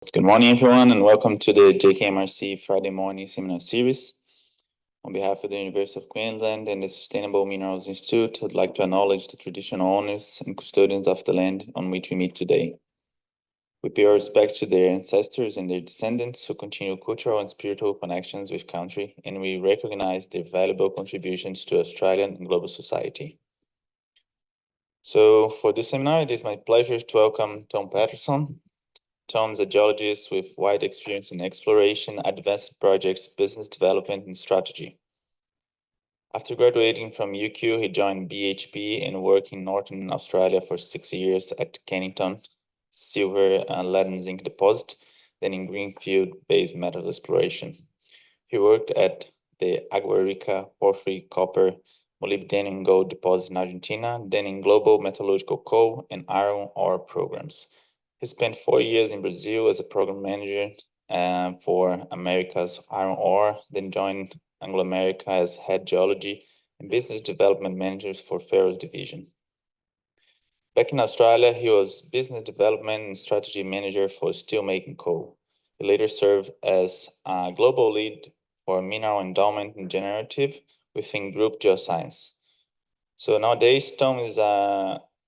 Good morning, everyone, and welcome to the JKMRC Friday morning seminar series. On behalf of the University of Queensland and the Sustainable Minerals Institute, I'd like to acknowledge the traditional owners and custodians of the land on which we meet today. We pay our respect to their ancestors and their descendants who continue cultural and spiritual connections with country, and we recognize their valuable contributions to Australian and global society. So for this seminar, it is my pleasure to welcome Tom Patterson. Tom's a geologist with wide experience in exploration, advanced projects, business development, and strategy. After graduating from UQ, he joined BHP and worked in Northern Australia for 6 years at Cannington silver and lead and zinc deposit, then in greenfield-based metals exploration. He worked at the Agua Rica porphyry, copper, molybdenum gold deposit in Argentina, then in global metallurgical coal and iron ore programs. He spent 4 years in Brazil as a program manager for America's iron ore, then joined Anglo America as head geology and business development manager for Ferrous division. Back in Australia, he was business development and strategy manager for steelmaking coal. He later served as a global lead for mineral endowment and generative within Group Geoscience. So nowadays, Tom is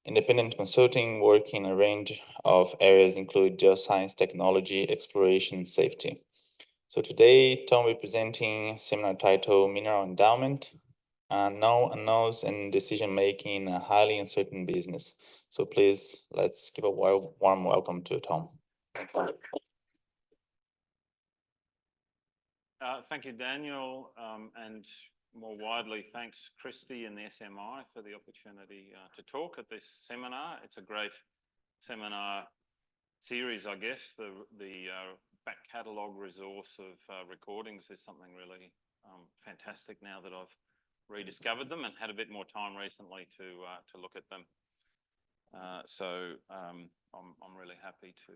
independent consulting, working in a range of areas including geoscience, technology, exploration, and safety. So today, Tom will be presenting seminar title Mineral Endowment, Known Unknowns and Decision Making in a Highly Uncertain Business. So please, let's give a warm welcome to Tom. Thank you, Daniel, and more widely, thanks Christy and the SMI for the opportunity to talk at this seminar. It's a great seminar series, I guess. The back catalogue resource of recordings is something really fantastic now that I've rediscovered them and had a bit more time recently to look at them. So I'm really happy to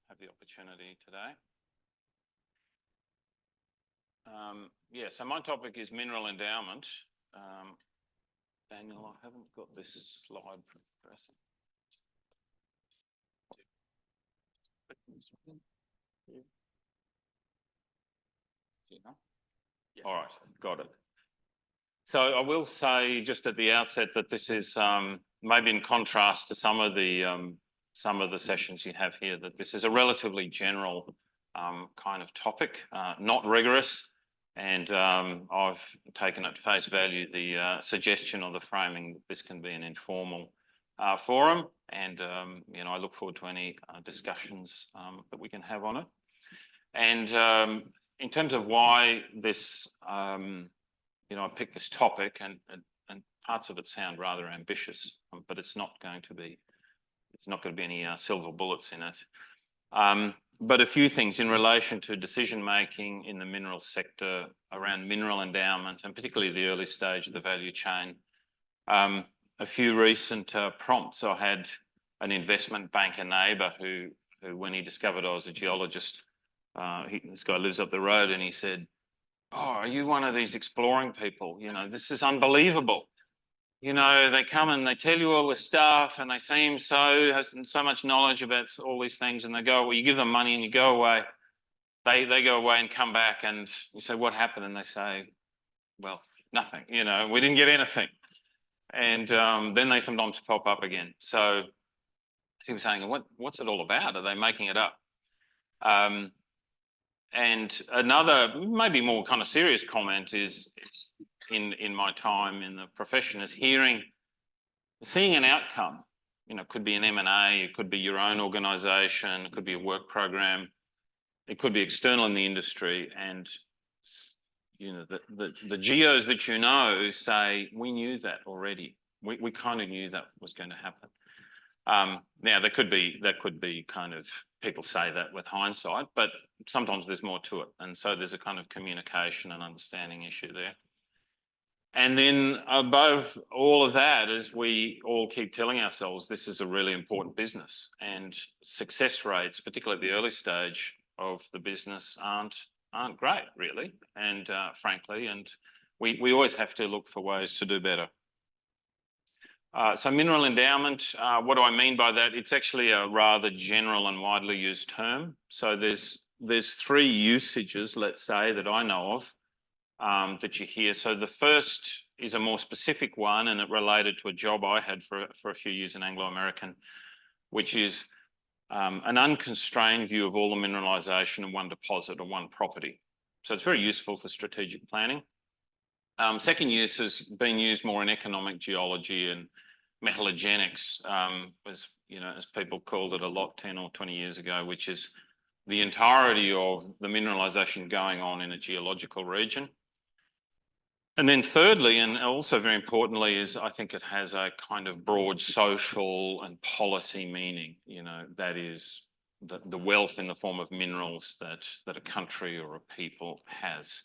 have the opportunity today. So my topic is mineral endowment. Daniel, I haven't got this slide pressing. All right, got it. So I will say just at the outset that this is maybe in contrast to some of the sessions you have here, that this is a relatively general kind of topic, not rigorous. And I've taken at face value the suggestion or the framing that this can be an informal forum, and I look forward to any discussions that we can have on it. And in terms of why this, I picked this topic, and parts of it sound rather ambitious, but it's not going to be any silver bullets in it. But a few things in relation to decision making in the mineral sector around mineral endowment, and particularly the early stage of the value chain. A few recent prompts. I had an investment banker neighbour who, when he discovered I was a geologist, this guy lives up the road, and he said, "Oh, are you one of these exploring people? This is unbelievable. They come and they tell you all this stuff, and they seem has so much knowledge about all these things, and they go, well, you give them money and you go away. They go away and come back, and you say, what happened? And they say, well, nothing. We didn't get anything. And then they sometimes pop up again. So he was saying, what's it all about? Are they making it up? And another, maybe more kind of serious comment is in my time in the profession is seeing an outcome. It could be an M&A, it could be your own organisation, it could be a work program, it could be external in the industry, and the geos that say we knew that already. We kind of knew that was going to happen. Now that could be kind of people say that with hindsight, but sometimes there's more to it, and so there's a kind of communication and understanding issue there. And then above all of that, as we all keep telling ourselves, this is a really important business, and success rates, particularly at the early stage of the business, aren't great, really, and frankly, and we always have to look for ways to do better. So mineral endowment, what do I mean by that? It's actually a rather general and widely used term. So there's three usages, let's say, that I know of that you hear. So the first is a more specific one, and it related to a job I had for a few years in Anglo American, which is an unconstrained view of all the mineralisation in one deposit or one property. So it's very useful for strategic planning. Second use has been used more in economic geology and metallogenics, as people called it a lot 10 or 20 years ago, which is the entirety of the mineralisation going on in a geological region. And then thirdly, and also very importantly, is I think it has a kind of broad social and policy meaning, that is the wealth in the form of minerals that a country or a people has.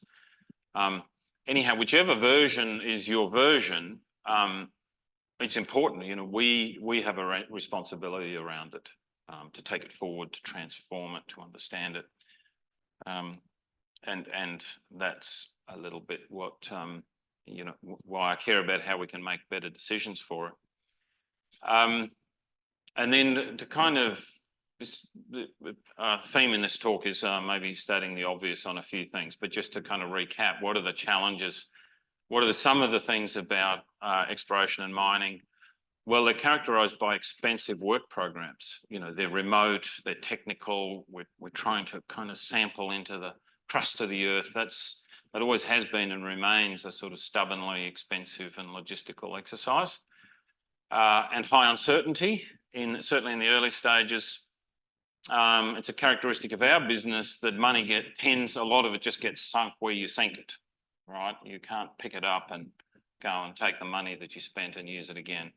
Anyhow, whichever version is your version, it's important. We have a responsibility around it, to take it forward, to transform it, to understand it, and that's a little bit what why I care about how we can make better decisions for it. And then to kind of the theme in this talk is maybe stating the obvious on a few things, but just to kind of recap, what are the challenges? What are some of the things about exploration and mining? Well, they're characterised by expensive work programs. They're remote, they're technical. We're trying to kind of sample into the crust of the earth. That always has been and remains a sort of stubbornly expensive and logistical exercise. And high uncertainty, certainly in the early stages. It's a characteristic of our business that money a lot of it just gets sunk where you sink it, right? You can't pick it up and go and take the money that you spent and use it again.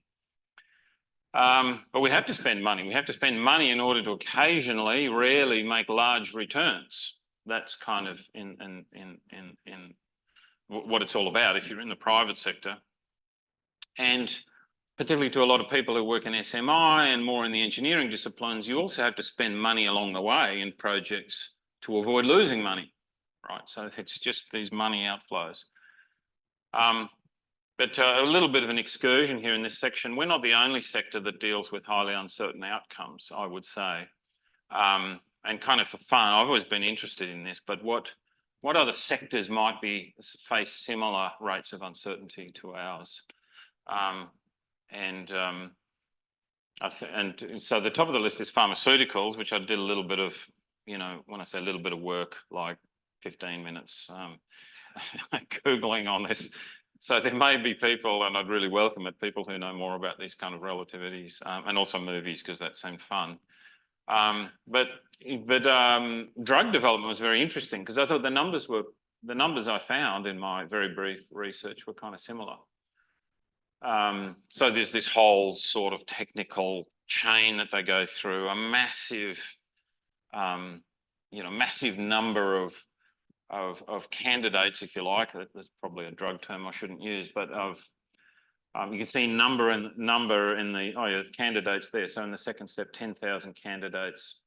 But we have to spend money. We have to spend money in order to occasionally, rarely make large returns. That's kind of in what it's all about if you're in the private sector. And particularly to a lot of people who work in SMI and more in the engineering disciplines, you also have to spend money along the way in projects to avoid losing money, right? So it's just these money outflows. But a little bit of an excursion here in this section. We're not the only sector that deals with highly uncertain outcomes, I would say. And kind of for fun, I've always been interested in this, but what other sectors might face similar rates of uncertainty to ours? And so the top of the list is pharmaceuticals, which I did a little bit of, when I say a little bit of work, like 15 minutes Googling on this. So there may be people, and I'd really welcome it, people who know more about these kind of relativities, and also movies, because that seemed fun. But drug development was very interesting because I thought the numbers I found in my very brief research were kind of similar. So there's this whole sort of technical chain that they go through, a massive, massive number of candidates, if you like. That's probably a drug term I shouldn't use, but you can see number in the candidates there. So in the second step, 10,000 candidates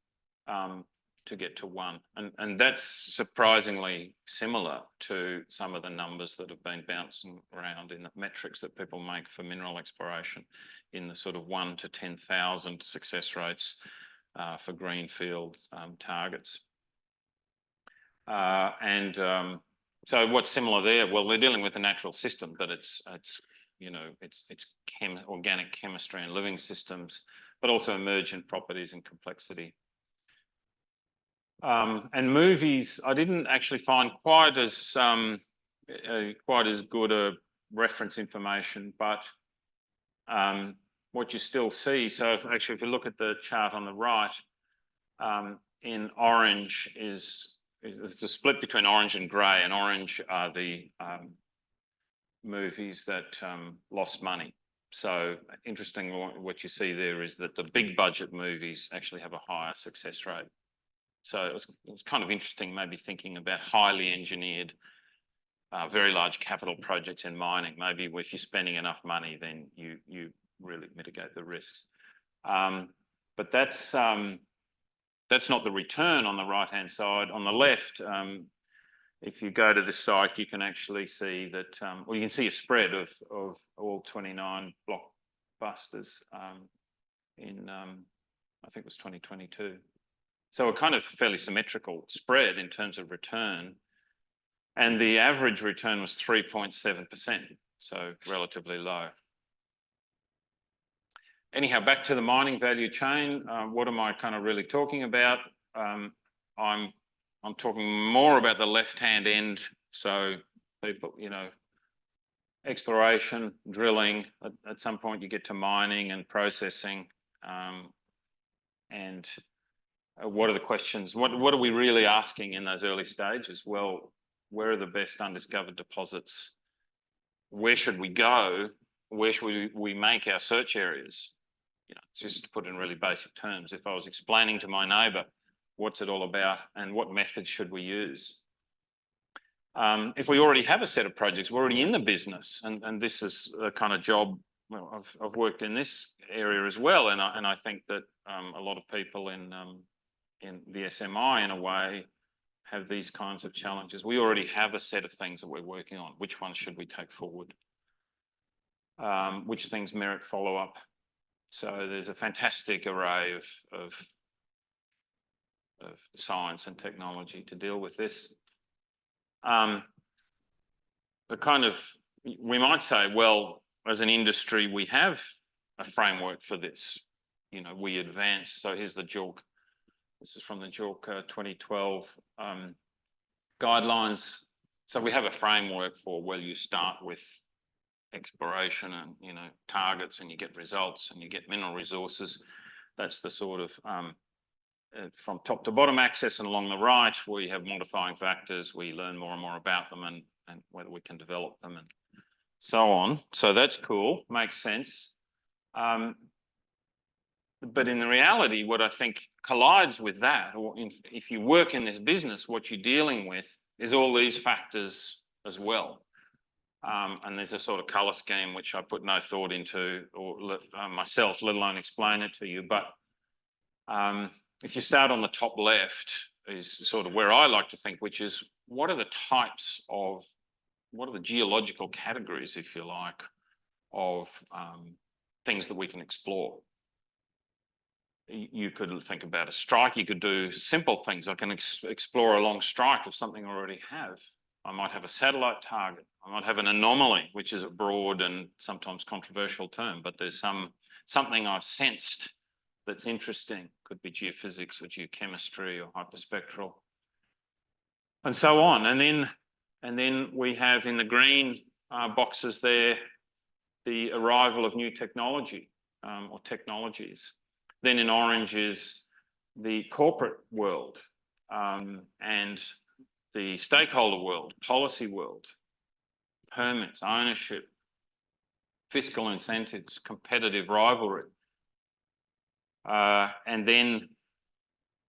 to get to one. And that's surprisingly similar to some of the numbers that have been bouncing around in the metrics that people make for mineral exploration in the sort of 1 to 10,000 success rates for greenfield targets. So what's similar there? Well, they're dealing with a natural system, but it's organic chemistry and living systems, but also emergent properties and complexity. And movies, I didn't actually find quite as good a reference information, but what you still see. So if you look at the chart on the right, in orange is the split between orange and grey, and orange are the movies that lost money. So interesting, what you see there is that the big budget movies actually have a higher success rate. So it was kind of interesting, maybe thinking about highly engineered, very large capital projects in mining. Maybe if you're spending enough money, then you really mitigate the risks. But that's not the return on the right-hand side. On the left, if you go to the site, you can actually see that, well, you can see a spread of all 29 block busters in, I think it was 2022. So a kind of fairly symmetrical spread in terms of return. And the average return was 3.7%, so relatively low. Anyhow, back to the mining value chain. What am I kind of really talking about? I'm talking more about the left-hand end. So people, you know, exploration, drilling. At some point, you get to mining and processing. And what are the questions? What are we really asking in those early stages? Well, where are the best undiscovered deposits? Where should we go? Where should we make our search areas? You know, just to put it in really basic terms, if I was explaining to my neighbour, what's it all about and what methods should we use? If we already have a set of projects, we're already in the business, and this is the kind of job, well, I've worked in this area as well, and I think that a lot of people in the SMI, in a way, have these kinds of challenges. We already have a set of things that we're working on. Which ones should we take forward? Which things merit follow-up? So there's a fantastic array of science and technology to deal with this. We might say, well, as an industry, we have a framework for this. You know, we advance. So here's the JORC. This is from the JORC 2012 guidelines. So we have a framework for where you start with exploration and, you know, targets, and you get results and you get mineral resources. That's the sort of from top to bottom access, and along the right we have modifying factors. We learn more and more about them and whether we can develop them and so on. So that's cool, makes sense. But in the reality, what I think collides with that, or if you work in this business, what you're dealing with is all these factors as well. And there's a sort of colour scheme which I put no thought into, or myself, let alone explain it to you. But if you start on the top left, is sort of where I like to think, which is what are the geological categories, if you like, of things that we can explore. You could think about a strike. You could do simple things. I can explore a long strike of something I already have. I might have a satellite target. I might have an anomaly, which is a broad and sometimes controversial term, but there's something I've sensed that's interesting. Could be geophysics or geochemistry or hyperspectral, and so on. And then we have in the green boxes there the arrival of new technology or technologies. Then in orange is the corporate world and the stakeholder world, policy world, permits, ownership, fiscal incentives, competitive rivalry. And then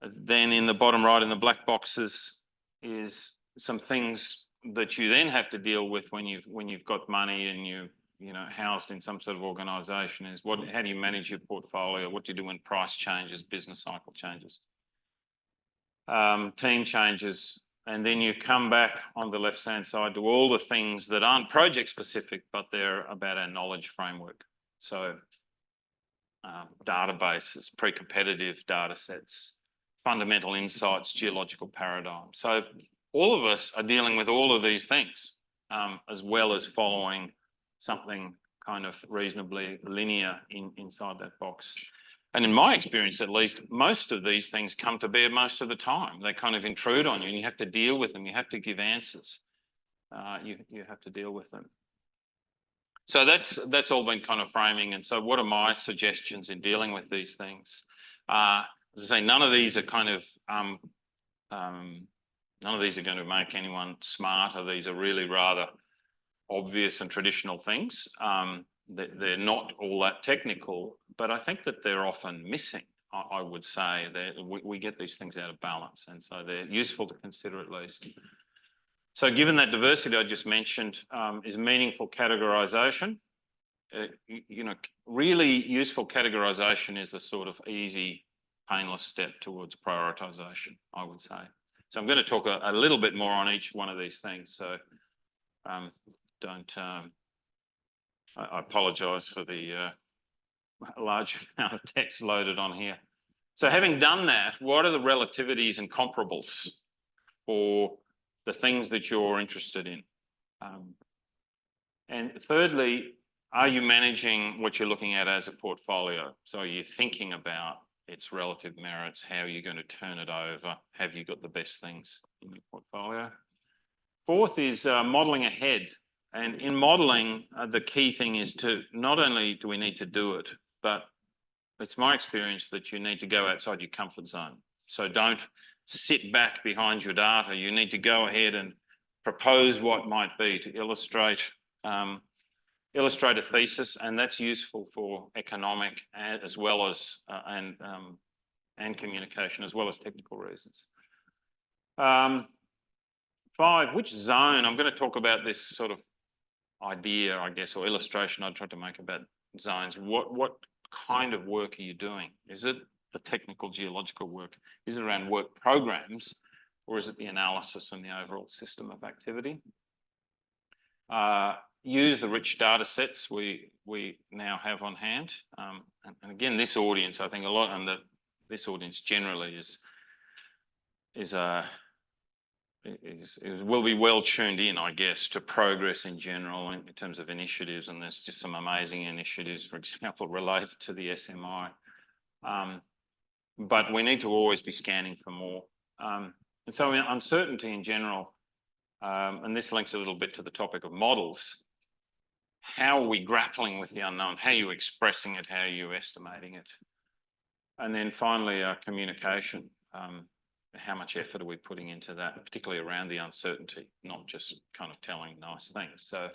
in the bottom right in the black boxes is some things that you then have to deal with when you've got money and you know, housed in some sort of organisation. Is how do you manage your portfolio? What do you do when price changes, business cycle changes, team changes? And then you come back on the left-hand side to all the things that aren't project specific, but they're about our knowledge framework. So databases, pre-competitive data sets, fundamental insights, geological paradigms. So all of us are dealing with all of these things, as well as following something kind of reasonably linear inside that box. And in my experience, at least, most of these things come to bear most of the time. They kind of intrude on you and you have to deal with them. You have to give answers. You have to deal with them. So that's all been kind of framing. And so what are my suggestions in dealing with these things? As I say, none of these are kind of, none of these are going to make anyone smarter. These are really rather obvious and traditional things. They're not all that technical, but I think that they're often missing. I would say that we get these things out of balance, and so they're useful to consider at least. So given that diversity I just mentioned is meaningful categorisation, you know, really useful categorisation is a sort of easy, painless step towards prioritisation, I would say. So I'm going to talk a little bit more on each one of these things. So I apologise for the a large amount of text loaded on here. So having done that, what are the relativities and comparables for the things that you're interested in? And thirdly, are you managing what you're looking at as a portfolio? So are you thinking about its relative merits? How are you going to turn it over? Have you got the best things in your portfolio? Fourth is modelling ahead. And in modelling, the key thing is to not only do we need to do it, but it's my experience that you need to go outside your comfort zone. So don't sit back behind your data. You need to go ahead and propose what might be to illustrate a thesis, and that's useful for economic as well as and communication as well as technical reasons. 5, which zone? I'm going to talk about this sort of idea, I guess, or illustration I tried to make about zones. What kind of work are you doing? Is it the technical geological work? Is it around work programs, or is it the analysis and the overall system of activity? Use the rich data sets we now have on hand. And again, this audience, I think a lot, and this audience generally will be well tuned in, I guess, to progress in general in terms of initiatives, and there's just some amazing initiatives, for example, related to the SMI. But we need to always be scanning for more. And so uncertainty in general, and this links a little bit to the topic of models. How are we grappling with the unknown? How are you expressing it? How are you estimating it? And then finally, communication. How much effort are we putting into that, particularly around the uncertainty, not just kind of telling nice things. So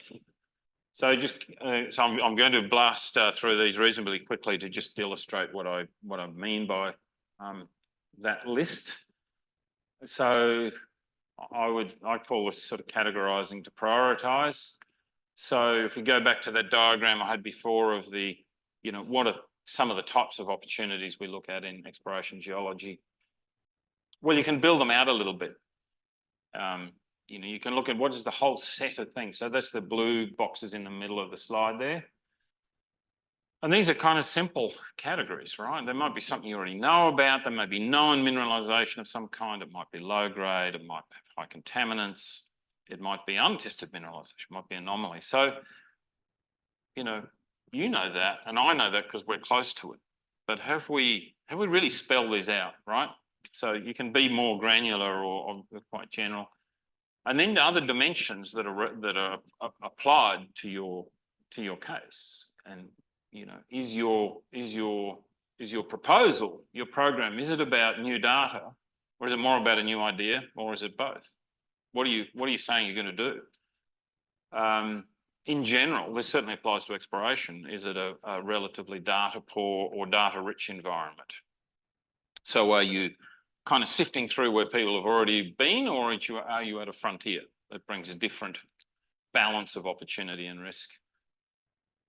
I'm going to blast through these reasonably quickly to just illustrate what I mean by that list. So I call this sort of categorizing to prioritize. So if we go back to that diagram I had before of the, what are some of the types of opportunities we look at in exploration geology? Well, you can build them out a little bit. You can look at what is the whole set of things. So that's the blue boxes in the middle of the slide there. And these are kind of simple categories, right? There might be something you already know about. There may be known mineralization of some kind. It might be low grade. It might have high contaminants. It might be untested mineralization. It might be anomaly. So, you know that, and I know that because we're close to it. But have we really spelled these out, right? So you can be more granular or quite general. And then the other dimensions that are applied to your case. And is your proposal, your program, is it about new data, or is it more about a new idea, or is it both? What are you saying you're going to do? In general, this certainly applies to exploration. Is it a relatively data poor or data rich environment? So are you kind of sifting through where people have already been, or are you at a frontier that brings a different balance of opportunity and risk?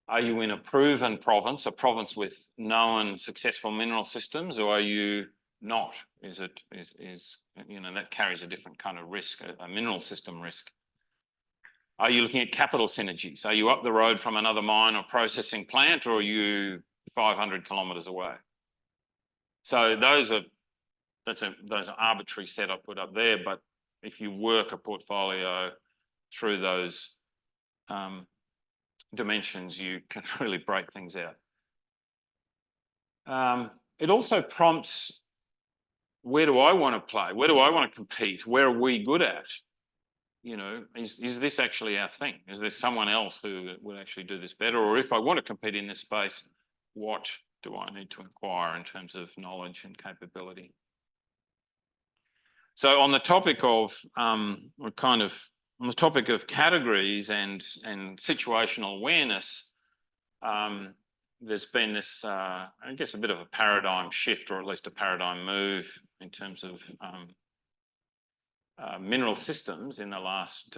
Are you in a proven province, a province with known successful mineral systems, or are you not? That carries a different kind of risk, a mineral system risk. Are you looking at capital synergies? Are you up the road from another mine or processing plant, or are you 500 kilometres away? So those are arbitrary set I put up there, but if you work a portfolio through those dimensions, you can really break things out. It also prompts, where do I want to play? Where do I want to compete? Where are we good at? Is this actually our thing? Is there someone else who would actually do this better? Or if I want to compete in this space, what do I need to acquire in terms of knowledge and capability? So on the topic of categories and situational awareness, there's been this, I guess, a bit of a paradigm shift, or at least a paradigm move in terms of mineral systems in the last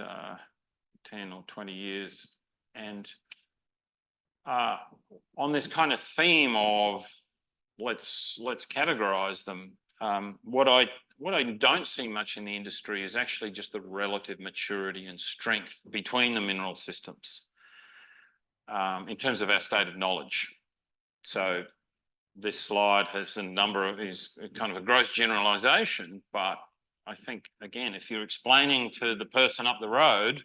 10 or 20 years. And on this kind of theme of let's categorize them, what I don't see much in the industry is actually just the relative maturity and strength between the mineral systems in terms of our state of knowledge. So this slide has a number of is kind of a gross generalization, but I think, again, if you're explaining to the person up the road,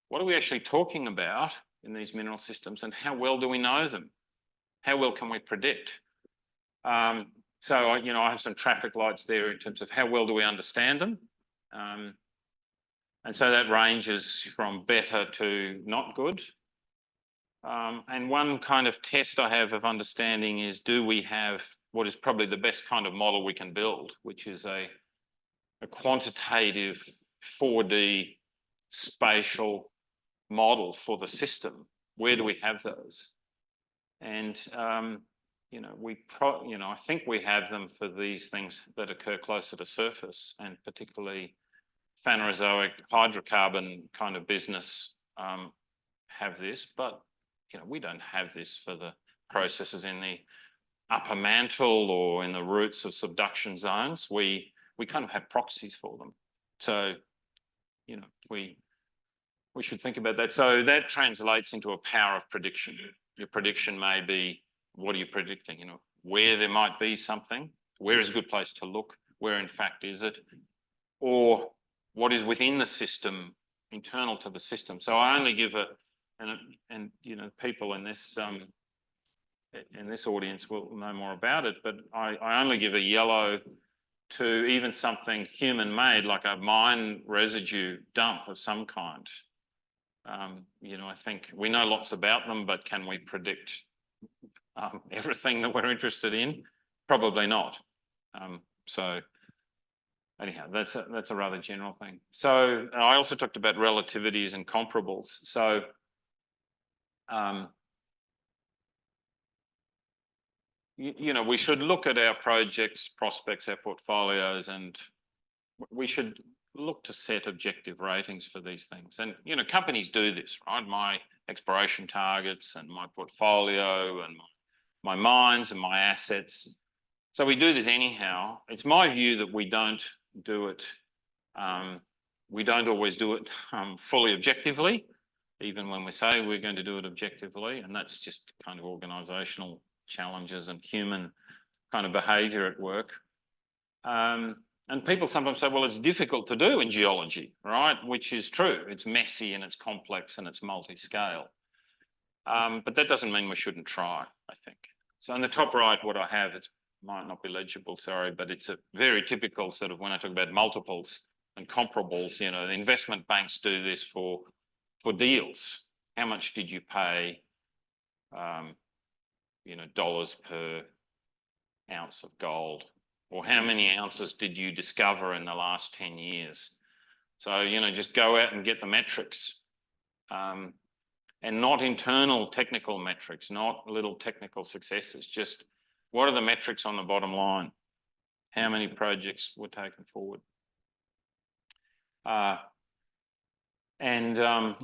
what are we actually talking about in these mineral systems and how well do we know them? How well can we predict? So, you know, I have some traffic lights there in terms of how well do we understand them? And so that ranges from better to not good. And one kind of test I have of understanding is, do we have what is probably the best kind of model we can build, which is a quantitative 4D spatial model for the system? Where do we have those? And you know, I think we have them for these things that occur closer to surface, and particularly Phanerozoic hydrocarbon kind of business have this, but you know, we don't have this for the processes in the upper mantle or in the roots of subduction zones. We kind of have proxies for them. So, you know, we should think about that. So that translates into a power of prediction. Your prediction may be, what are you predicting? You know, where there might be something, where is a good place to look, where in fact is it, or what is within the system, internal to the system. So I only give and you know, people in this audience will know more about it, but I only give a yellow to even something human-made, like a mine residue dump of some kind. You know, I think we know lots about them, but can we predict everything that we're interested in? Probably not. So anyhow, that's a rather general thing. So I also talked about relativities and comparables. So you know, we should look at our projects, prospects, our portfolios, and we should look to set objective ratings for these things. And, you know, companies do this, right? My exploration targets and my portfolio and my mines and my assets. So we do this anyhow. It's my view that we don't do it, we don't always do it fully objectively, even when we say we're going to do it objectively. And that's just kind of organisational challenges and human kind of behaviour at work. And people sometimes say, well, it's difficult to do in geology, right? Which is true. It's messy and it's complex and it's multi-scale. But that doesn't mean we shouldn't try, I think. So in the top right, what I have, it might not be legible, sorry, but it's a very typical sort of, when I talk about multiples and comparables, you know, the investment banks do this for deals. How much did you pay, you know, dollars per ounce of gold? Or how many ounces did you discover in the last 10 years? So, you know, just go out and get the metrics, and not internal technical metrics, not little technical successes, just what are the metrics on the bottom line? How many projects were taken forward? You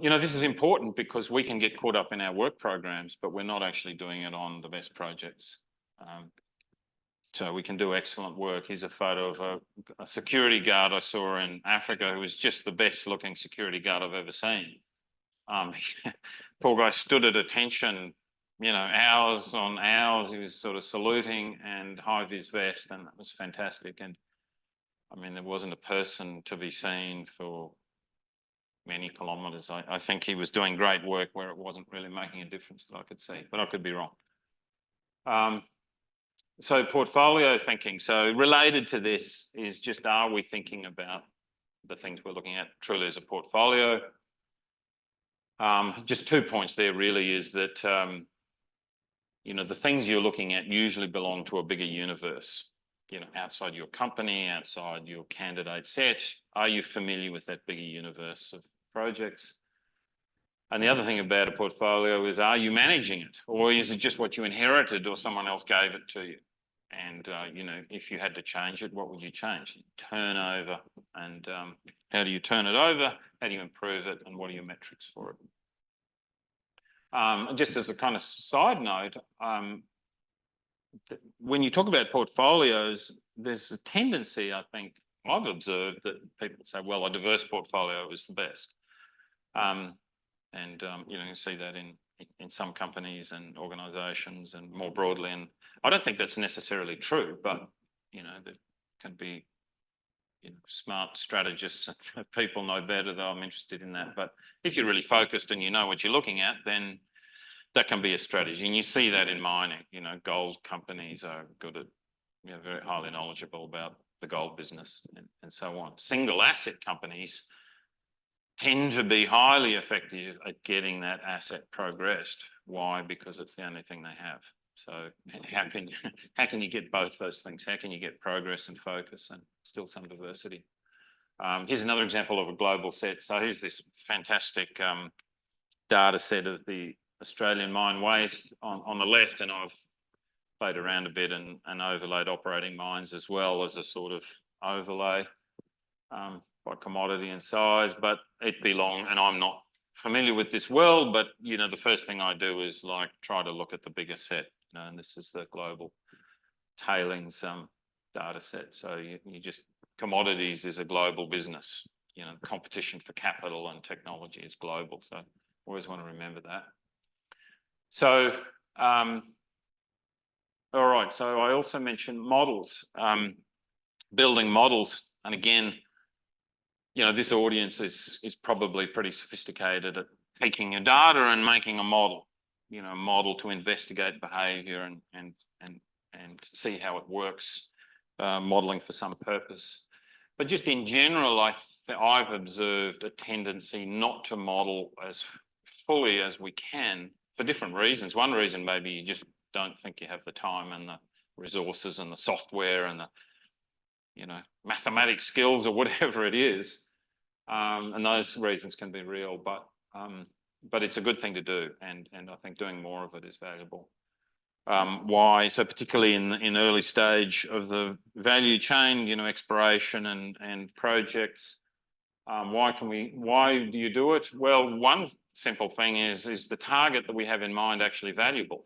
know, this is important because we can get caught up in our work programs, but we're not actually doing it on the best projects. So we can do excellent work. Here's a photo of a security guard I saw in Africa who was just the best looking security guard I've ever seen. Poor guy stood at attention, you know, hours on hours. He was sort of saluting and high-vis vest, and that was fantastic. And I mean, there wasn't a person to be seen for many kilometres. I think he was doing great work where it wasn't really making a difference that I could see, but I could be wrong. So portfolio thinking. So related to this is just, are we thinking about the things we're looking at truly as a portfolio? Just 2 points there really is that, you know, the things you're looking at usually belong to a bigger universe, you know, outside your company, outside your candidate set. Are you familiar with that bigger universe of projects? And the other thing about a portfolio is, are you managing it, or is it just what you inherited or someone else gave it to you? And, you know, if you had to change it, what would you change? Turnover, and how do you turn it over? How do you improve it? And what are your metrics for it? Just as a kind of side note, when you talk about portfolios, there's a tendency, I think, I've observed, that people say, well, a diverse portfolio is the best. You know, you see that in in some companies and organisations and more broadly. And I don't think that's necessarily true, but there can be smart strategists and people know better, though I'm interested in that. But if you're really focused and you know what you're looking at, then that can be a strategy. And you see that in mining. Gold companies are good at, very highly knowledgeable about the gold business and so on. Single asset companies tend to be highly effective at getting that asset progressed. Why? Because it's the only thing they have. So how can you get both those things? How can you get progress and focus and still some diversity? Here's another example of a global set. So here's this fantastic data set of the Australian mine waste on the left, and I've played around a bit and overlaid operating mines as well as a sort of overlay by commodity and size. But it'd be long, and I'm not familiar with this world, but the first thing I do is try to look at the bigger set, and this is the global tailings data set. So you just, commodities is a global business. Competition for capital and technology is global. So always want to remember that. So, all right. So I also mentioned models, building models. And again, this audience is probably pretty sophisticated at taking your data and making a model, a model to investigate behaviour and see how it works, modelling for some purpose. But just in general, I've observed a tendency not to model as fully as we can for different reasons. One reason, maybe you just don't think you have the time and the resources and the software and the mathematics skills or whatever it is. And those reasons can be real, but it's a good thing to do, and I think doing more of it is valuable. Why? So particularly in early stage of the value chain, exploration and projects. Why do you do it? Well, one simple thing is the target that we have in mind actually valuable?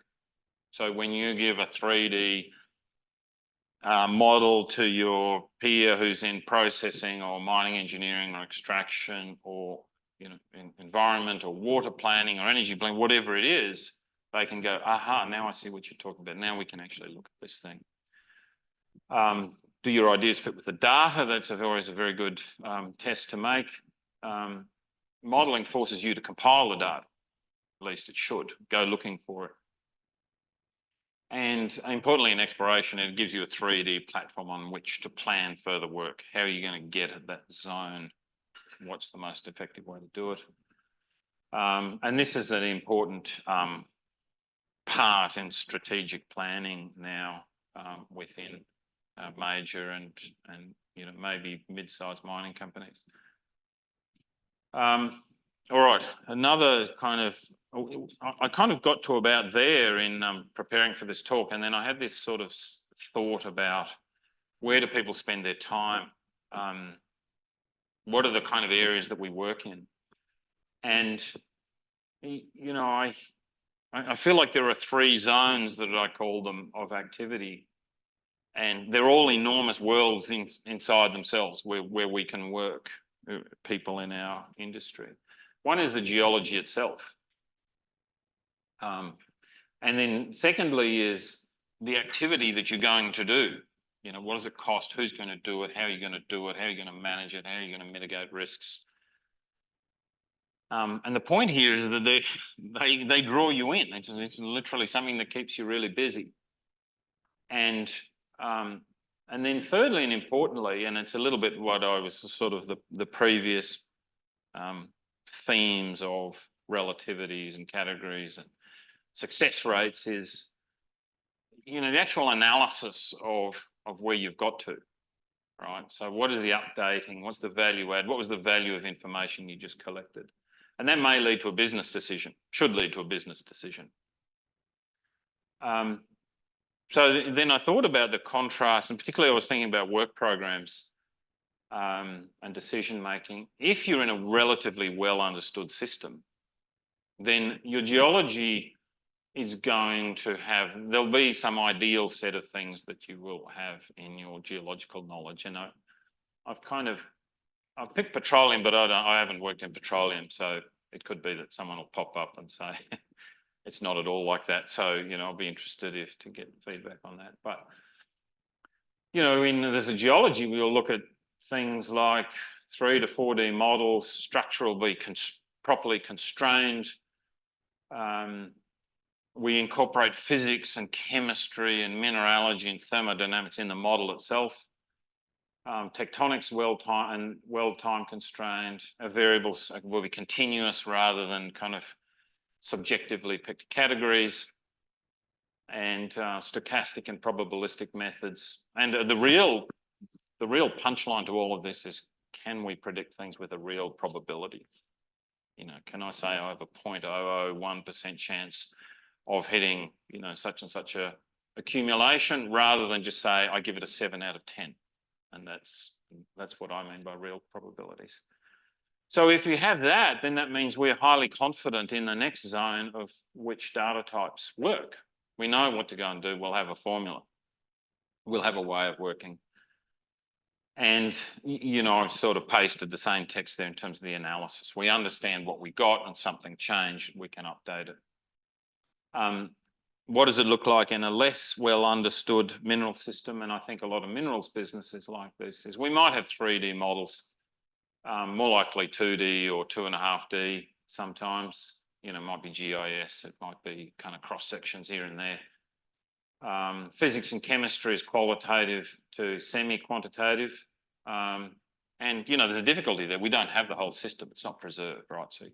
So when you give a 3D model to your peer who's in processing or mining engineering or extraction or environment or water planning or energy planning, whatever it is, they can go, aha, now I see what you're talking about. Now we can actually look at this thing. Do your ideas fit with the data? That's always a very good test to make. Modelling forces you to compile the data. At least it should. Go looking for it. And importantly, in exploration, it gives you a 3D platform on which to plan further work. How are you going to get at that zone? What's the most effective way to do it? And this is an important part in strategic planning now within major and maybe mid-sized mining companies. All right, another kind of, I kind of got to about there in preparing for this talk, and then I had this sort of thought about where do people spend their time? What are the kind of areas that we work in? And, I feel like there are 3 zones that I call them of activity, and they're all enormous worlds inside themselves where we can work, people in our industry. One is the geology itself. And then secondly is the activity that you're going to do. What does it cost? Who's going to do it? How are you going to do it? How are you going to manage it? How are you going to mitigate risks? And the point here is that they draw you in. It's literally something that keeps you really busy. And then thirdly and importantly, and it's a little bit what I was sort of the previous themes of relativities and categories and success rates is, the actual analysis of where you've got to, right? So what is the updating? What's the value add? What was the value of information you just collected? And that may lead to a business decision, should lead to a business decision. So then I thought about the contrast, and particularly I was thinking about work programs and decision making. If you're in a relatively well understood system, then your geology is going to have, there'll be some ideal set of things that you will have in your geological knowledge. And I've picked petroleum, but I haven't worked in petroleum, so it could be that someone will pop up and say, it's not at all like that. So, you know, I'll be interested to get feedback on that. But, you know, there's a geology, we'll look at things like 3 to 4D models, structure will be properly constrained. We incorporate physics and chemistry and mineralogy and thermodynamics in the model itself. Tectonics well-time constrained. Variables will be continuous rather than kind of subjectively picked categories, and stochastic and probabilistic methods. And the real punchline to all of this is, can we predict things with a real probability? You know, can I say I have a 0.001% chance of hitting, you know, such and such a accumulation, rather than just say I give it a 7 out of 10, and that's what I mean by real probabilities. So if you have that, then that means we're highly confident in the next zone of which data types work. We know what to go and do. We'll have a formula. We'll have a way of working. And, you know, I've sort of pasted the same text there in terms of the analysis. We understand what we got and something changed, we can update it. What does it look like in a less well understood mineral system? And I think a lot of minerals businesses like this is we might have 3D models, more likely 2D or 2.5D sometimes. You know, it might be GIS, it might be kind of cross sections here and there. Physics and chemistry is qualitative to semi-quantitative. And, you know, there's a difficulty there. We don't have the whole system. It's not preserved, right? So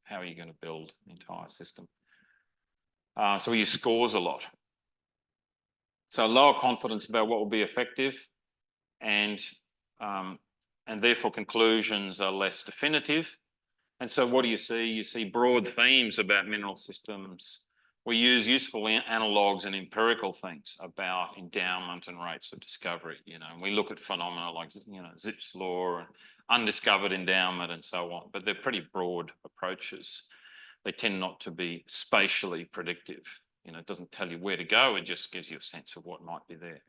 how are you going to build the entire system? So we use scores a lot. So lower confidence about what will be effective, and therefore conclusions are less definitive. And so what do you see? You see broad themes about mineral systems. We use useful analogues and empirical things about endowment and rates of discovery. You know, and we look at phenomena like, you know, Zipf's law and undiscovered endowment and so on, but they're pretty broad approaches. They tend not to be spatially predictive. You know, it doesn't tell you where to go, it just gives you a sense of what might be there.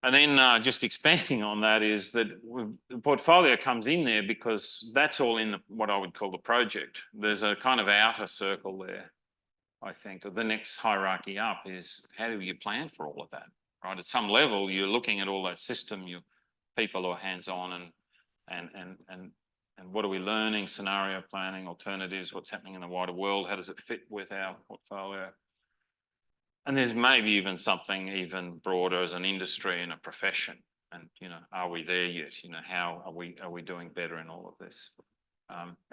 And then just expanding on that is that the portfolio comes in there because that's all in what I would call the project. There's a kind of outer circle there, I think. The next hierarchy up is, how do you plan for all of that, right? At some level, you're looking at all that system, people are hands-on, and what are we learning, scenario planning, alternatives, what's happening in the wider world, how does it fit with our portfolio? And there's maybe even something even broader as an industry and a profession. And, you know, are we there yet? You know, how are we doing better in all of this?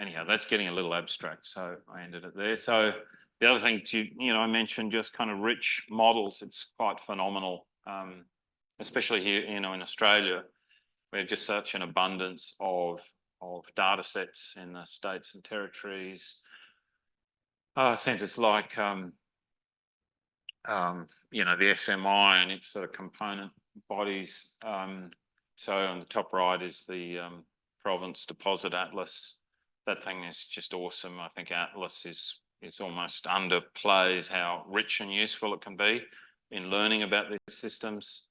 Anyhow, that's getting a little abstract, so I ended it there. So the other thing I mentioned just kind of rich models. It's quite phenomenal, especially here, you know, in Australia. We have just such an abundance of data sets in the states and territories. Centres like, you know, the SMI and its sort of component bodies. So on the top right is the Province Deposit Atlas. That thing is just awesome. I think Atlas is almost underplays how rich and useful it can be in learning about these systems.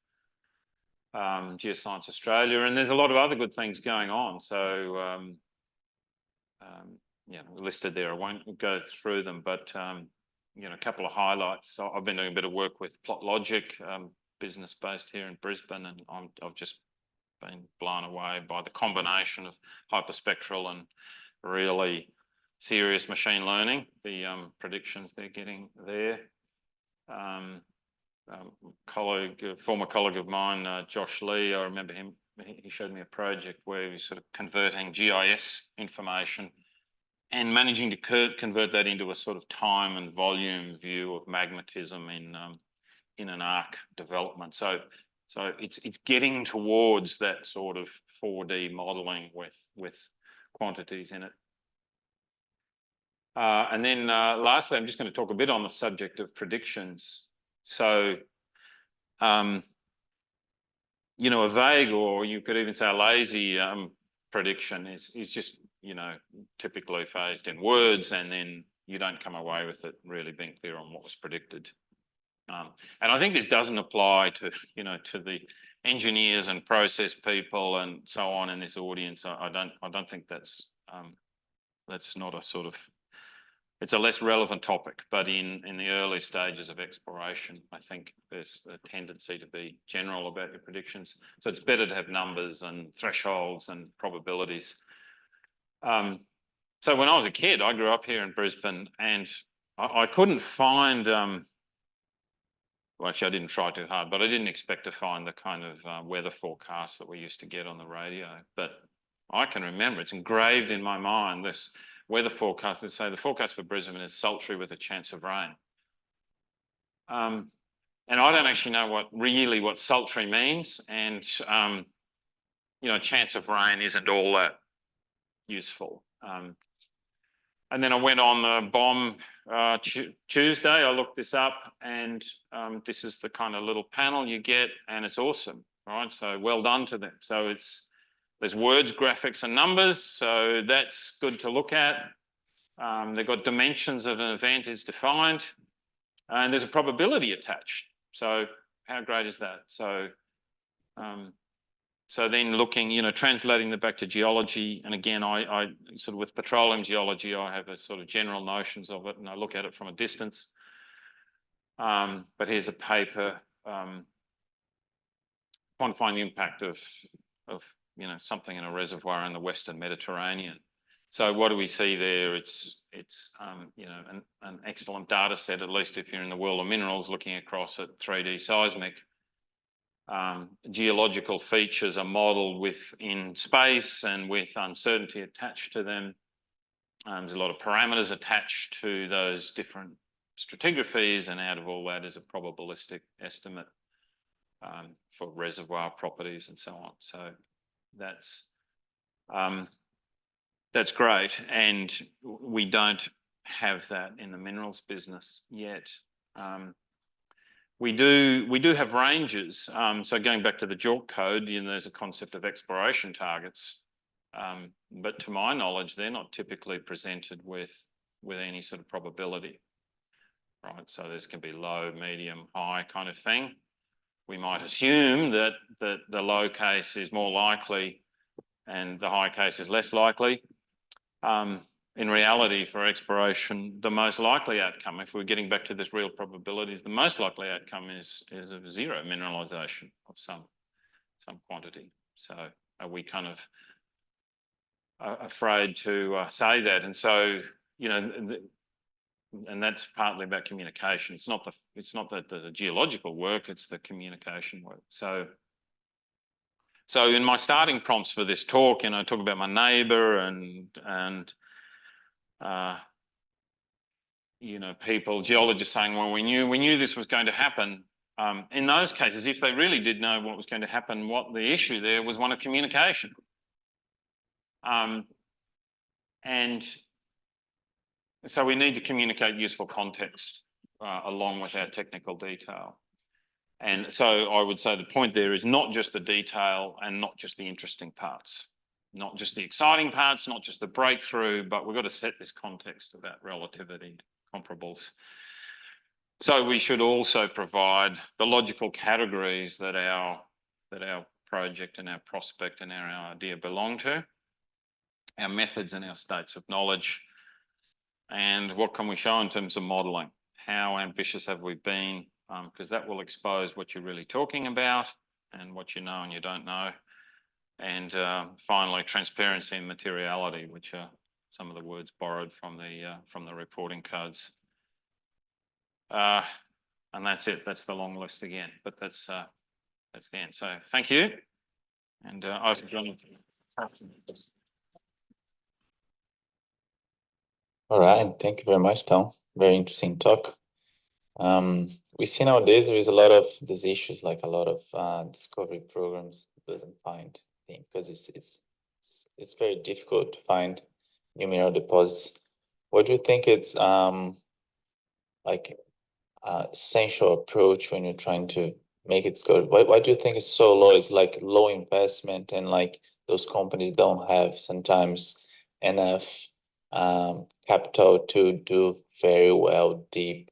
Geoscience Australia, and there's a lot of other good things going on. So, yeah, listed there. I won't go through them, but you know, a couple of highlights. So I've been doing a bit of work with PlotLogic, business based here in Brisbane, and I've just been blown away by the combination of hyperspectral and really serious machine learning, the predictions they're getting there. Former colleague of mine, Josh Lee, I remember him, he showed me a project where he was sort of converting GIS information and managing to convert that into a sort of time and volume view of magmatism in an arc development. So it's getting towards that sort of 4D modelling with quantities in it. And then lastly, I'm just going to talk a bit on the subject of predictions. So, you know, a vague, or you could even say a lazy prediction is just, you know, typically phased in words, and then you don't come away with it really being clear on what was predicted. And I think this doesn't apply to, you know, to the engineers and process people and so on in this audience. I don't think that's not a sort of, it's a less relevant topic, but in the early stages of exploration, I think there's a tendency to be general about your predictions. So it's better to have numbers and thresholds and probabilities. So when I was a kid, I grew up here in Brisbane, and I couldn't find, well, actually I didn't try too hard, but I didn't expect to find the kind of weather forecasts that we used to get on the radio. But I can remember, it's engraved in my mind, this weather forecast that say the forecast for Brisbane is sultry with a chance of rain. And I don't actually know what sultry means, and you know, chance of rain isn't all that useful. And then I went on the bomb Tuesday. I looked this up, and this is the kind of little panel you get, and it's awesome, right? So well done to them. So there's words, graphics, and numbers, so that's good to look at. They've got dimensions of an event is defined, and there's a probability attached. So how great is that? So so then looking, you know, translating that back to geology, and again, I sort of with petroleum geology, I have a sort of general notions of it, and I look at it from a distance. But here's a paper quantifying the impact of you know, something in a reservoir in the Western Mediterranean. So what do we see there? It's you know, an excellent data set, at least if you're in the world of minerals, looking across at 3D seismic. Geological features are modelled within space and with uncertainty attached to them. There's a lot of parameters attached to those different stratigraphies, and out of all that is a probabilistic estimate for reservoir properties and so on. So that's great, and we don't have that in the minerals business yet. We do have ranges. So going back to the JORC code, you know, there's a concept of exploration targets, but to my knowledge, they're not typically presented with any sort of probability, right? So this can be low, medium, high kind of thing. We might assume that the low case is more likely and the high case is less likely. In reality, for exploration, the most likely outcome, if we're getting back to this real probabilities, the most likely outcome is of zero mineralisation of some quantity. So are we kind of afraid to say that? And so, you know, and that's partly about communication. It's not the geological work; it's the communication work. So in my starting prompts for this talk, you know, I talk about my neighbour and you know, geologists saying, well, we knew this was going to happen. In those cases, if they really did know what was going to happen, what the issue there was one of communication. And so we need to communicate useful context along with our technical detail. And so I would say the point there is not just the detail and not just the interesting parts, not just the exciting parts, not just the breakthrough, but we've got to set this context about relativity, comparables. So we should also provide the logical categories that our project and our prospect and our idea belong to, our methods and our states of knowledge, and what can we show in terms of modelling? How ambitious have we been? Because that will expose what you're really talking about and what you know and you don't know. And finally, transparency and materiality, which are some of the words borrowed from the reporting codes. And that's it. That's the long list again. But that's the end. So thank you. And over to John. All right. Thank you very much, Tom. Very interesting talk. We see nowadays there is a lot of these issues, like a lot of discovery programs doesn't find things because it's very difficult to find new mineral deposits. What do you think it's like essential approach when you're trying to make it good? Why do you think it's so low? It's like low investment, and like those companies don't have sometimes enough capital to do very well deep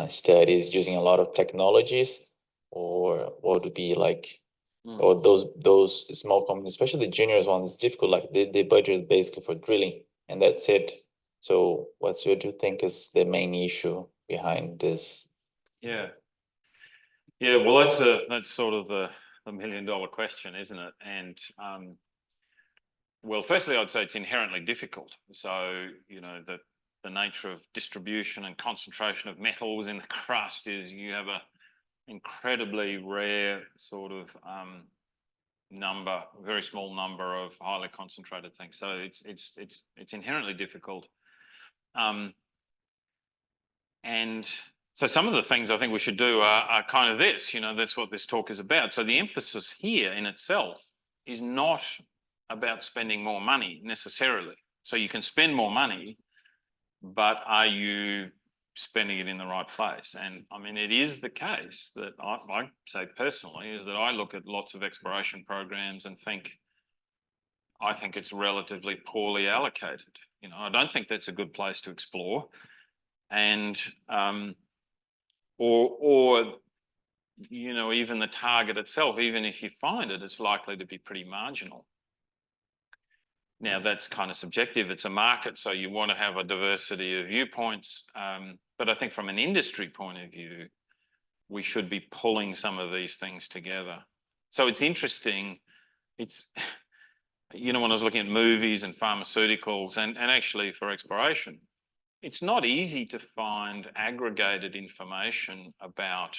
studies using a lot of technologies, or what would be like, or those small companies, especially the juniors ones, it's difficult. Like they budget basically for drilling and that's it. So what do you think is the main issue behind this? Yeah. Yeah, well, that's sort of the million-dollar question, isn't it? And well, firstly, I'd say it's inherently difficult. So, you know, the nature of distribution and concentration of metals in the crust is you have a incredibly rare sort of very small number of highly concentrated things. So it's inherently difficult. And so some of the things I think we should do are kind of this, you know, that's what this talk is about. So the emphasis here in itself is not about spending more money necessarily. So you can spend more money, but are you spending it in the right place? And I mean, it is the case that I say personally is that I look at lots of exploration programs and I think it's relatively poorly allocated. You know, I don't think that's a good place to explore. And or you know, even the target itself, even if you find it, it's likely to be pretty marginal. Now, that's kind of subjective. It's a market, so you want to have a diversity of viewpoints. But I think from an industry point of view, we should be pulling some of these things together. So it's interesting. It's, you know, when I was looking at movies and pharmaceuticals and actually for exploration, it's not easy to find aggregated information about,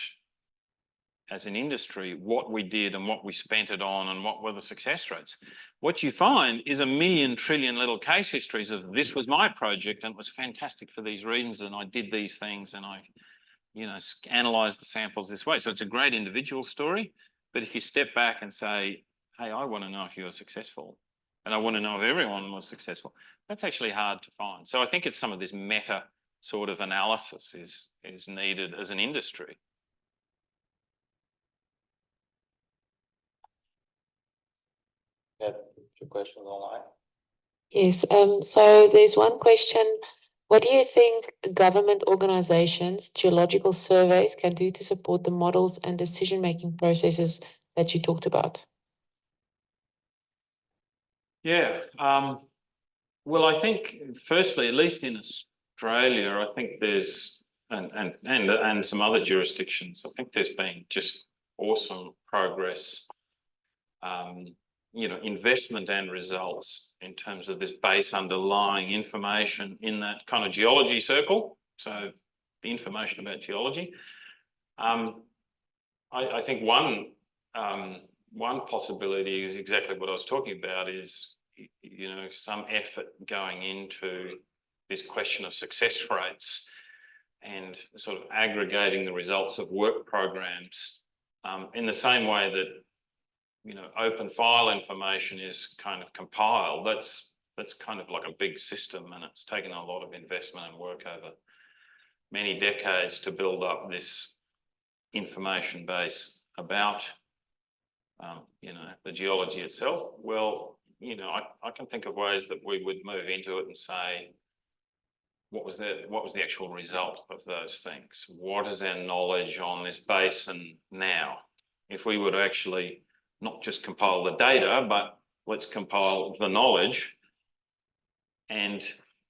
as an industry, what we did and what we spent it on and what were the success rates. What you find is a million trillion little case histories of this was my project and it was fantastic for these reasons and I did these things and I, you know, analysed the samples this way. So it's a great individual story. But if you step back and say, hey, I want to know if you were successful and I want to know if everyone was successful, that's actually hard to find. So I think it's some of this meta sort of analysis is needed as an industry. Yeah, two questions online. Yes, so there's one question. What do you think government organizations, geological surveys can do to support the models and decision-making processes that you talked about? Yeah, well, I think firstly, at least in Australia, I think there's and some other jurisdictions, I think there's been just awesome progress, you know, investment and results in terms of this base underlying information in that kind of geology circle. So the information about geology. I think one possibility is exactly what I was talking about is, you know, some effort going into this question of success rates and sort of aggregating the results of work programs in the same way that, you know, open file information is kind of compiled. That's kind of like a big system and it's taken a lot of investment and work over many decades to build up this information base about, you know, the geology itself. Well, you know, I can think of ways that we would move into it and say, what was the actual result of those things? What is our knowledge on this basin now? If we were to actually not just compile the data, but let's compile the knowledge. And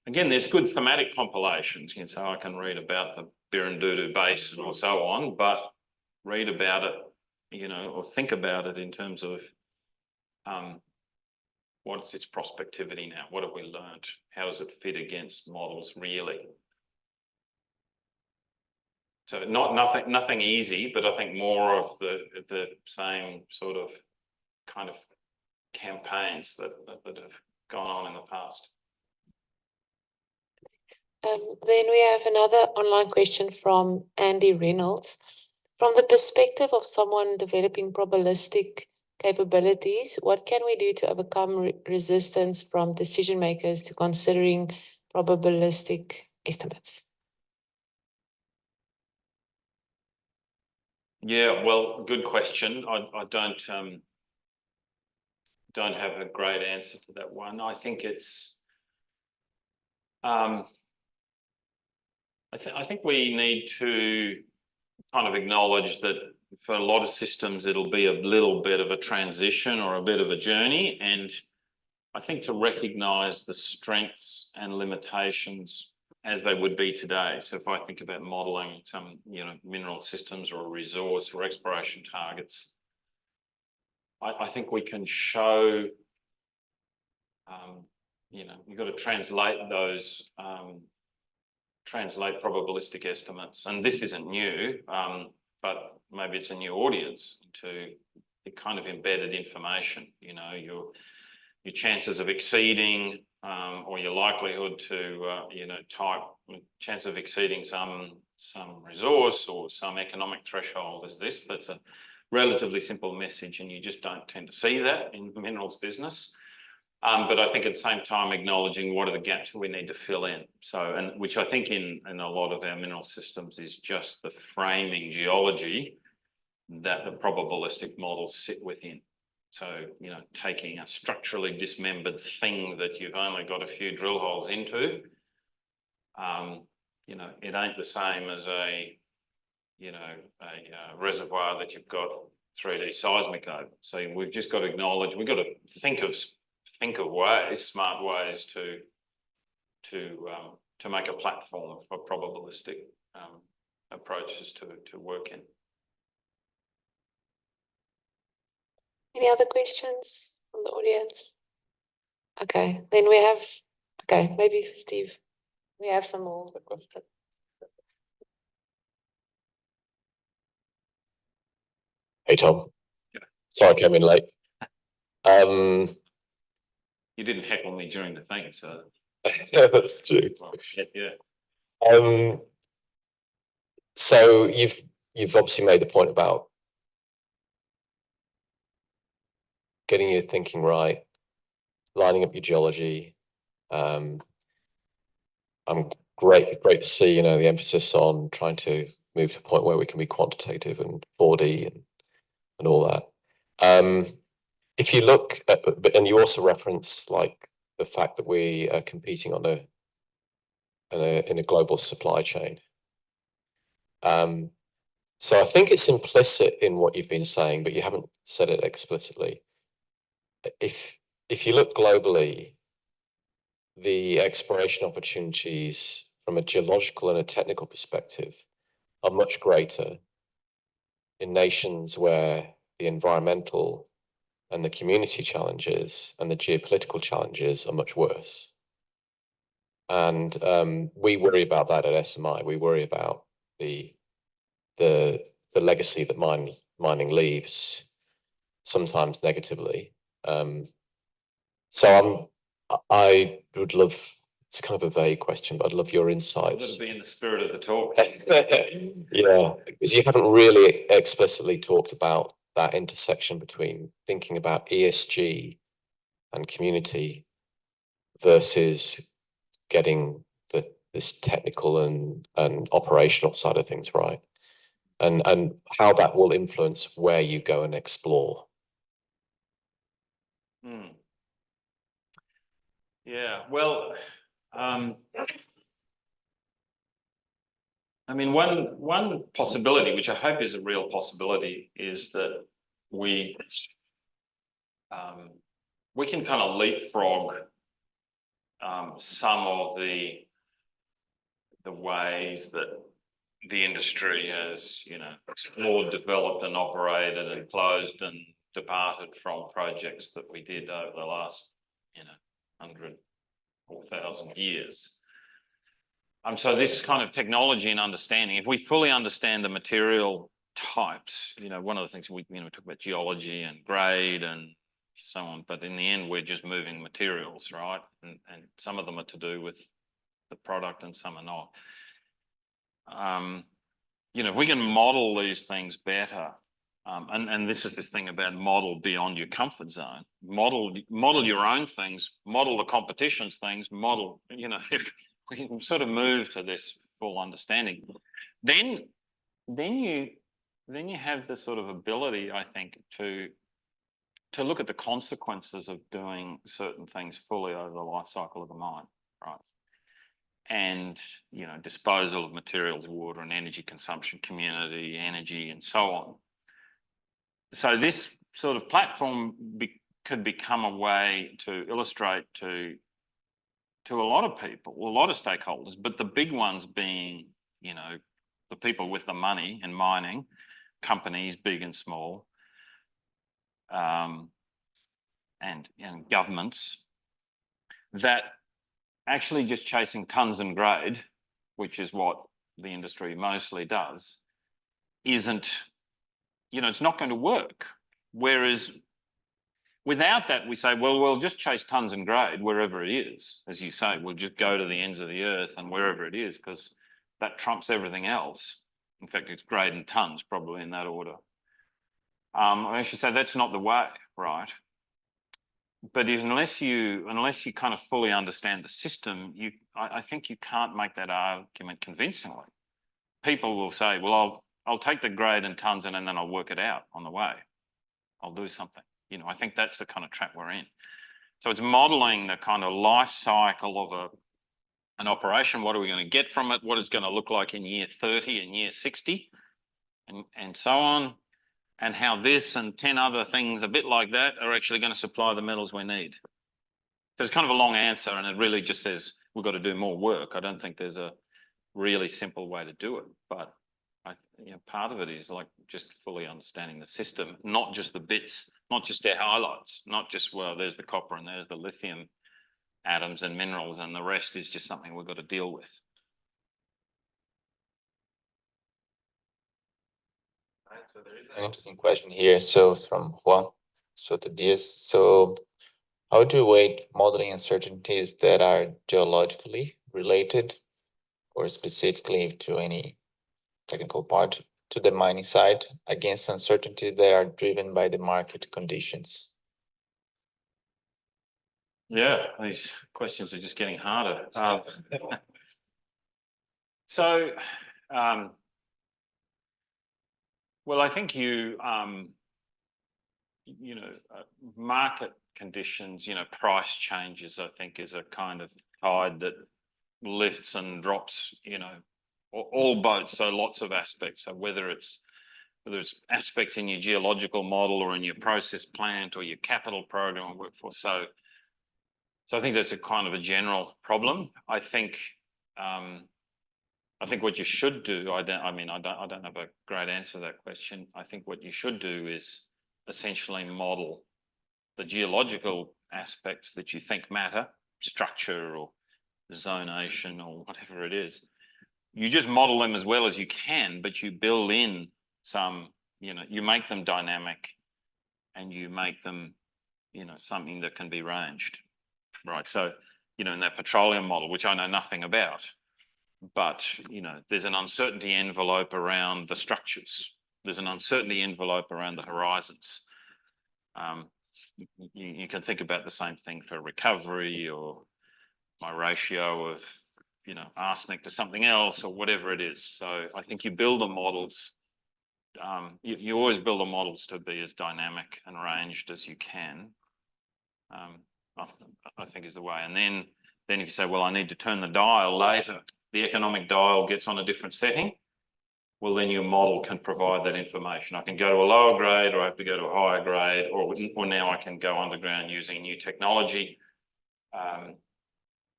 again, there's good thematic compilations. You know, so I can read about the Birrindudu Basin or so on, but read about it, you know, or think about it in terms of what's its prospectivity now? What have we learned? How does it fit against models really? So nothing easy, but I think more of the same sort of kind of campaigns that have gone on in the past. Then we have another online question from Andy Reynolds. From the perspective of someone developing probabilistic capabilities, what can we do to overcome resistance from decision makers to considering probabilistic estimates? Yeah, well, good question. I don't have a great answer to that one. I think it's I think we need to kind of acknowledge that for a lot of systems, it'll be a little bit of a transition or a bit of a journey. And I think to recognise the strengths and limitations as they would be today. So if I think about modelling some, mineral systems or resource or exploration targets, I think we can show, you've got to translate those, translate probabilistic estimates. And this isn't new, but maybe it's a new audience to the kind of embedded information, your chances of exceeding or your likelihood to, chance of exceeding some resource or some economic threshold is this. That's a relatively simple message, and you just don't tend to see that in the minerals business. But I think at the same time acknowledging what are the gaps that we need to fill in. So, and which I think in a lot of our mineral systems is just the framing geology that the probabilistic models sit within. So, taking a structurally dismembered thing that you've only got a few drill holes into, it ain't the same as a reservoir that you've got 3D seismic over. So we've just got to acknowledge, we've got to think of ways, smart ways to make a platform for probabilistic approaches to work in. Any other questions from the audience? Okay, then we have, maybe Steve, we have some more. Hey, Tom. Yeah. Sorry I came in late. You didn't heckle me during the thing, so. That's true. Well, yeah. So you've obviously made the point about getting your thinking right, lining up your geology. I'm great to see, the emphasis on trying to move to a point where we can be quantitative and 4D and all that. If you look at, and you also reference like the fact that we are competing on in a global supply chain. So I think it's implicit in what you've been saying, but you haven't said it explicitly. If you look globally, the exploration opportunities from a geological and a technical perspective are much greater in nations where the environmental and the community challenges and the geopolitical challenges are much worse. And we worry about that at SMI. We worry about the legacy that mining leaves, sometimes negatively. So I would love, it's kind of a vague question, but I'd love your insights. That'll be in the spirit of the talk. Yeah, because you haven't really explicitly talked about that intersection between thinking about ESG and community versus getting this technical and operational side of things right, and how that will influence where you go and explore. Yeah, well, I mean, one possibility, which I hope is a real possibility, is that we can kind of leapfrog some of the ways that the industry has, explored, developed and operated and closed and departed from projects that we did over the last, 100 or 1,000 years. So this kind of technology and understanding, if we fully understand the material types, one of the things we talk about geology and grade and so on, but in the end, we're just moving materials, right? And some of them are to do with the product and some are not. If we can model these things better, and this is this thing about model beyond your comfort zone, model your own things, model the competition's things, model, if we can sort of move to this full understanding, then you have the sort of ability, I think, to look at the consequences of doing certain things fully over the life cycle of the mine, right? And, disposal of materials, water and energy consumption, community, energy, and so on. So this sort of platform could become a way to illustrate to a lot of people, a lot of stakeholders, but the big ones being, you know, the people with the money in mining, companies, big and small, and governments, that actually just chasing tons and grade, which is what the industry mostly does, isn't, you know, it's not going to work. Whereas without that, we say, well, we'll just chase tons and grade wherever it is. As you say, we'll just go to the ends of the earth and wherever it is, because that trumps everything else. In fact, it's grade and tons, probably in that order. I should say that's not the way, right? But unless you kind of fully understand the system, I think you can't make that argument convincingly. People will say, well, I'll take the grade and tons and then I'll work it out on the way. I'll do something. You know, I think that's the kind of trap we're in. So it's modelling the kind of life cycle of an operation. What are we going to get from it? What is going to look like in year 30 and year 60 and so on. And how this and 10 other things a bit like that are actually going to supply the metals we need. So it's kind of a long answer, and it really just says we've got to do more work. I don't think there's a really simple way to do it, but you know, part of it is like just fully understanding the system, not just the bits, not just their highlights, not just, well, there's the copper and there's the lithium atoms and minerals, and the rest is just something we've got to deal with. So there is an interesting question here. So it's from Juan Soto Diaz. So how do you weight modeling uncertainties that are geologically related or specifically to any technical part to the mining side against uncertainties that are driven by the market conditions? Yeah, these questions are just getting harder. Well, I think market conditions, you know, price changes, I think is a kind of tide that lifts and drops, you know, all boats. So lots of aspects. So whether it's aspects in your geological model or in your process plant or your capital program or workforce. So I think that's a kind of a general problem. I think what you should do, I don't have a great answer to that question. I think what you should do is essentially model the geological aspects that you think matter, structure or zonation or whatever it is. You just model them as well as you can, but you build in some, you know, you make them dynamic and you make them, you know, something that can be ranged, right? So, you know, in that petroleum model, which I know nothing about, but, you know, there's an uncertainty envelope around the structures. There's an uncertainty envelope around the horizons. You can think about the same thing for recovery or my ratio of, you know, arsenic to something else or whatever it is. So I think you build the models, you always build the models to be as dynamic and ranged as you can, I think is the way. And then if you say, well, I need to turn the dial later, the economic dial gets on a different setting, well, then your model can provide that information. I can go to a lower grade or I have to go to a higher grade, or now I can go underground using new technology.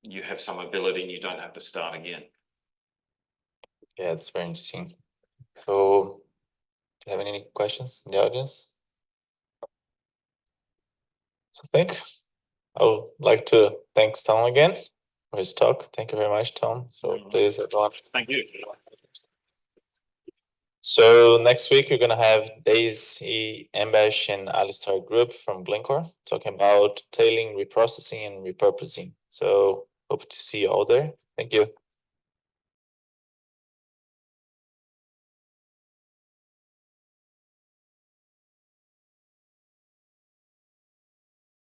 You have some ability and you don't have to start again. Yeah, it's very interesting. So do you have any questions in the audience? So I would like to thank Tom again for his talk. Thank you very much, Tom. So please, everyone. Thank you. So next week, you're going to have Daisy Embash and Alistair Group from Glencore talking about tailing, reprocessing and repurposing. So hope to see you all there. Thank you.